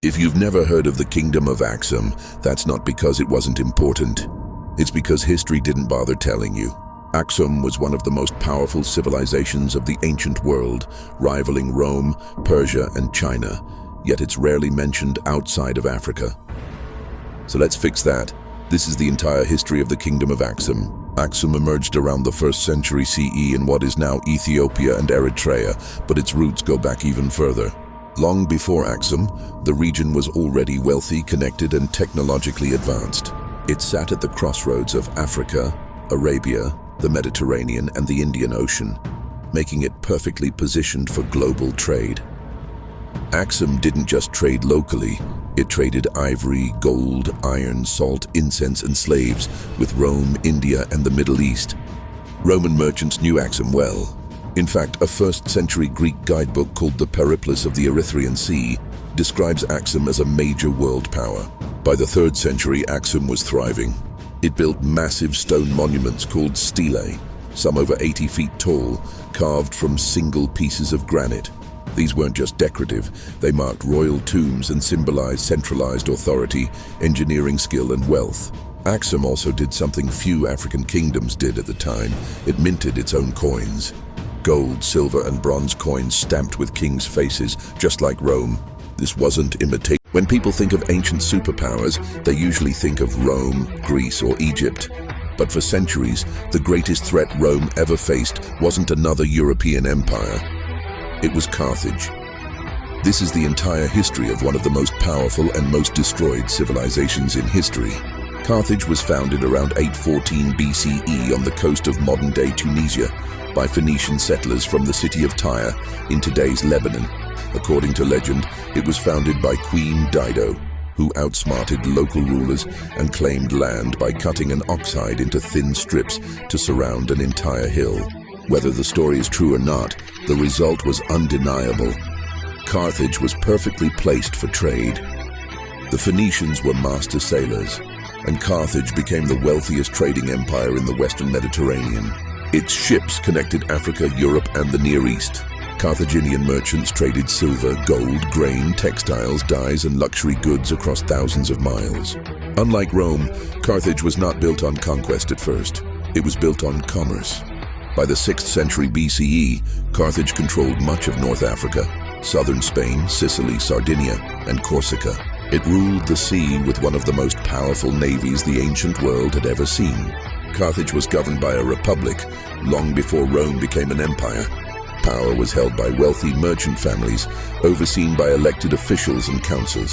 If you've never heard of the Kingdom of Axum, that's not because it wasn't important. It's because history didn't bother telling you. Axum was one of the most powerful civilizations of the ancient world, rivaling Rome, Persia, and China, yet it's rarely mentioned outside of Africa. So let's fix that. This is the entire history of the Kingdom of Axum. Axum emerged around the 1st century CE in what is now Ethiopia and Eritrea, but its roots go back even further. Long before Axum, the region was already wealthy, connected, and technologically advanced. It sat at the crossroads of Africa, Arabia, the Mediterranean, and the Indian Ocean, making it perfectly positioned for global trade. Axum didn't just trade locally, it traded ivory, gold, iron, salt, incense, and slaves with Rome, India, and the Middle East. Roman merchants knew Axum well. In fact, a 1st century Greek guidebook called the Periplus of the Erythraean Sea describes Axum as a major world power. By the 3rd century, Axum was thriving. It built massive stone monuments called stelae, some over 80 feet tall, carved from single pieces of granite. These weren't just decorative, they marked royal tombs and symbolized centralized authority, engineering skill, and wealth. Axum also did something few African kingdoms did at the time. It minted its own coins. Gold, silver, and bronze coins stamped with kings' faces, just like Rome. This wasn't imitation. When people think of ancient superpowers, they usually think of Rome, Greece, or Egypt. But for centuries, the greatest threat Rome ever faced wasn't another European empire. It was Carthage. This is the entire history of one of the most powerful and most destroyed civilizations in history. Carthage was founded around 814 BCE on the coast of modern-day Tunisia by Phoenician settlers from the city of Tyre in today's Lebanon. According to legend, it was founded by Queen Dido, who outsmarted local rulers and claimed land by cutting an ox hide into thin strips to surround an entire hill. Whether the story is true or not, the result was undeniable. Carthage was perfectly placed for trade. The Phoenicians were master sailors, and Carthage became the wealthiest trading empire in the Western Mediterranean. Its ships connected Africa, Europe, and the Near East. Carthaginian merchants traded silver, gold, grain, textiles, dyes, and luxury goods across thousands of miles. Unlike Rome, Carthage was not built on conquest at first. It was built on commerce. By the 6th century BCE, Carthage controlled much of North Africa, southern Spain, Sicily, Sardinia, and Corsica. It ruled the sea with one of the most powerful navies the ancient world had ever seen. Carthage was governed by a republic long before Rome became an empire. Power was held by wealthy merchant families, overseen by elected officials and councils.